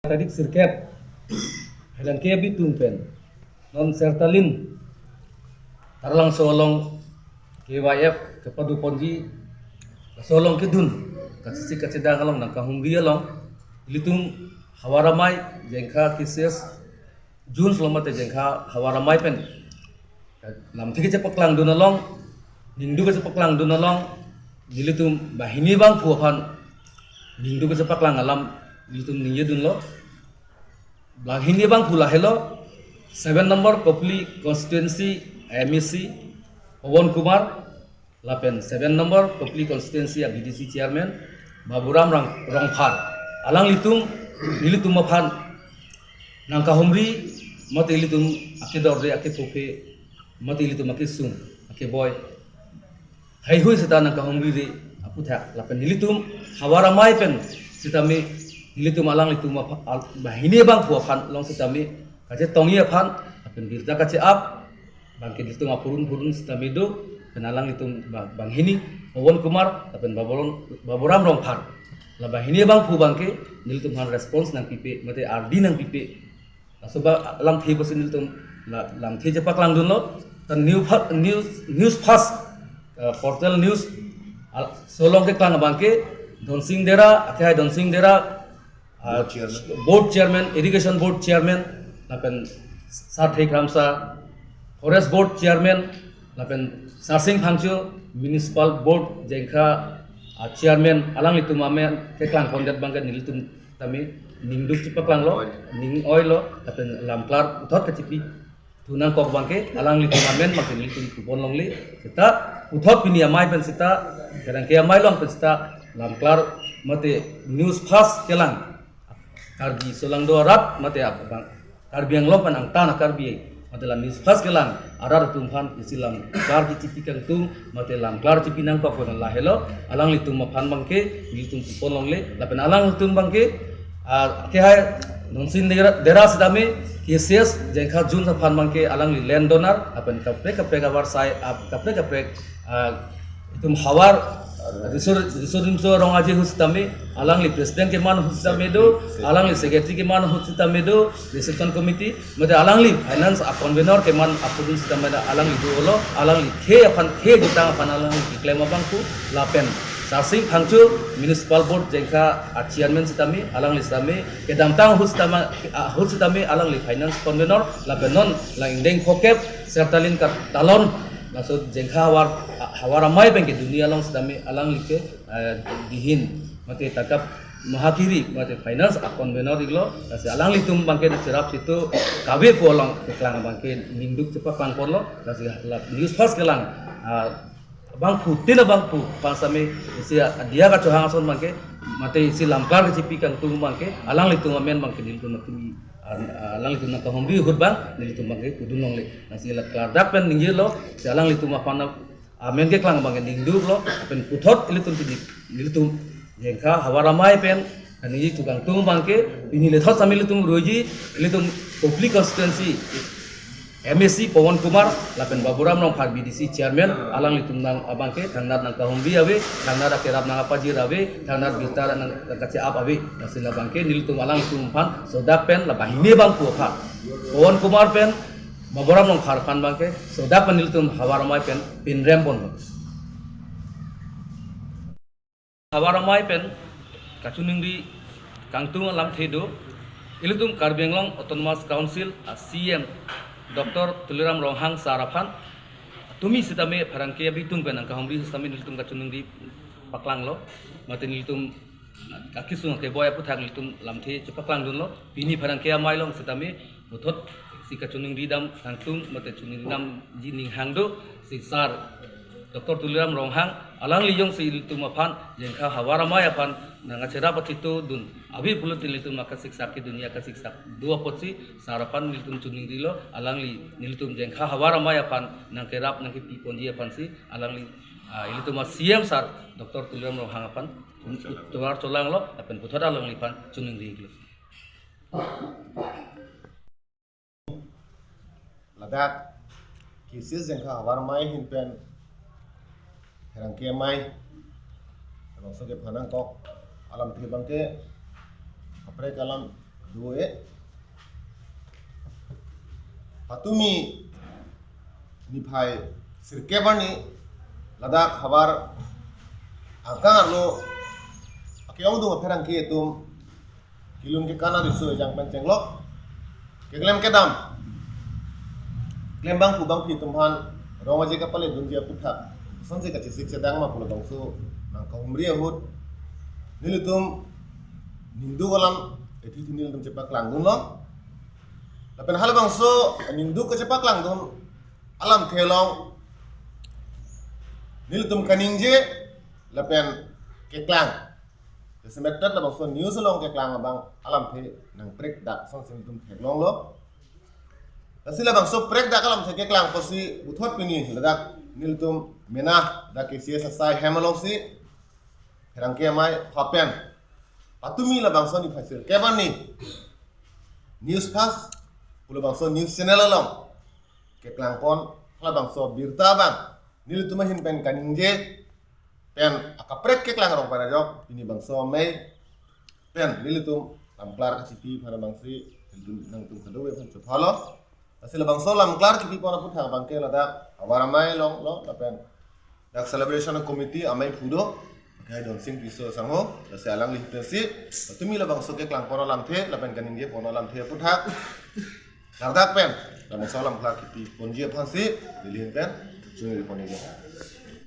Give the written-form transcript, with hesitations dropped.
Tadi sirket helan kia bitung pen non sertalin tarlang solong KYF kepadu ponji solong kidun kasisi kaceda ngalong nang kahumbi long ilitung hawaramai jengka kises Jun selama jengka hawaramai pen lam tiki cepak lang dunalong ningdu ke cepak lang dunalong ilitung bahini bang puapan ningdu ke cepak lang alam ilitung ningye dun lo bahini bang pula hello 7 number Kopli constituency MEC Pawan Kumar lapen 7 number Kopli constituency BDC chairman Baburam Rongphan alang litung nilitung maphan nang kahumri mati ilitung ake dorde ake poke mati ilitung ake sung ake boy hai hui sita nang kahumri de apu tha lapen nilitung hawaramai pen sitami nilitung alang litung bahini bang puapan long sitami kaje tongi aphan apen birda kace ap bangke litung apurun sitami do penalang litung bang hini Pawan Kumar apen Baburam Rongphan la bahini bang pu bangke nilitung han response nang pipe mate RD nang pipe soba lang thi bosin nilitung lam thi jepak lang dun lo tan news fast portal news solong ke klang bangke Donsing Dera akai Donsing Dera board chairman irrigation board chairman lapen Sathik Ramsa forest board chairman lapen Sarsing Phangchu municipal board jengka chairman alang litum ame keklang kondet bangke nilitum tami ningduk cipaklang lo ning oil lo lapen lamklar uthot kecipi tunang kok bangke alang litum amen makin litum kupon longli kita uthot pini amai pen sita kadang ke amai long pen sita lamklar mate news fast kelang karbi solang do arat mate bang karbi yang lopan ang tanah karbi mate lam news fast kelang arar tumhan isilam klar cipi kang tung mate lam klar cipi nang kok kon la hello alang litum maphan bangke litum kupon longle lapen alang litum bangke ke hai nonsin dera sedami KCS jengka jun sa phan bangke alang li land donor apen kapre kabar sai kapre itum hawar Risur rong aje hustame alang li president ke man hustame do alang li secretary ke man hustame do reception committee mate alang li finance convener ke man apun hustame da alang li do lo alang li khe jutang aphan alang li claim abangku lapen Sarsing Phangchu municipal board jengka chairman sitami alang li sitami ke damtang hustame alang li finance convener lapen non la indeng kokep sertalin ka talon maksud jengka hawaramai bangke dunia long sedami alang like dihin mate takap mahakiri mate finance convener iglo kasi alang litum bangke cerap situ kabe polang keklang bangke ninduk cepat pangkor lo kasi news fast kelang bangku tina bangku pansame isi dia ka cohang son bangke mate isi lamkar ke cipi kang tung bangke alang litum amen bangke ninduk matumi alang litum nak hombi hut bang nilitum bangke kudun long le nasi lakar dapen ninggir lo si alang litum apana amen ke klang bangke ningdu lo pen puthot ilitum jengka hawaramai pen ani tukang tung bangke ini lethot sambil litum roji ilitum Kopli constituency MEC Pawan Kumar lapen Baburam Rongphan BDC chairman alang litum nang abangke tangnar nang kahumbi awe tangnar akerap nang apajir awe tangnar bitar nang kace ap awe nasila bangke nilitum alang litum phan sodak pen la bahini bang puapha Pawan Kumar pen Baburam Rongphan phan bangke sodak pen nilitum hawaramai pen pinrem pon hawaramai pen kachuningri kangtung alam thedo ilitum Karbi Anglong Autonomous Council CM Dr. Tuliram Ronghang Saraphan tumi sitame pharangke bitung pen angka homri sitame nilitum kachunung di paklang lo mate nilitum kakisung ke boy apu thang nilitum lamthe chepaklang dun lo pini pharangke amai long sitame uthot si kachunung di dam sangtung mate chuning dam ji ning hangdo si sar Dr. Tuliram Ronghang alang lijong si nilitum aphan jengka hawaramai aphan nanga cerap itu dun abi pulut nilitum maka siksa ki dunia ka siksa dua potsi sarapan nilitum chuning dilo alang li nilitum jengka hawaramai aphan nang kerap nang ki ponji aphan si alang li ilitum CM sar Dr. Tuliram Ronghang aphan tuar colang lo apen puthot alang li pan chuning dilo ladak kisis jengka hawaramai hinpen herangke mai rongso ke phanang kok alam thi bangke apre kalam dua patumi ni phai sirkebani ladak habar angkar lo akyong dung perang ki tum kilun ke kana risu jang pencenglok ke klem kedam klem bang kubang pi tumhan romaje ka pale dunjia puthak sonje ka chisik sedang ma pulo bangsu nang ka umri hut nilutum nindu walam eti tinil tum cepak langdun lo lapen hal bangsu nindu ka cepak langdun alam thelong nilutum kaningje lapen keklang semetat la bangso news long keklang abang alam the nang prek dak song sim tum keklang lo asila bangso prek dak alam the keklang posi uthot pini ladak nilutum mena dak cs sai hemalong si herangke mai hapen patumi la bangso ni phasir keban ni news fast pulo bangso news channel long keklang pon la bangso birta bang nilutum hin pen kaningje pen akaprek ke klang rong pada jok ini bangso mai pen lilitum lam klar kasipi pada bangsi nang tum kado we pan chopalo asila bangso lam klar kipi pona putha bangke lada awaramai long lo pen dak celebration committee amai pudo kai don sing piso sango dase alang litasi tumi la bangso ke klang pona lam the la pen kanin ge pona lam the putha dardak pen lam bangso lam klar kipi ponji phansi dilin pen jungil poni ge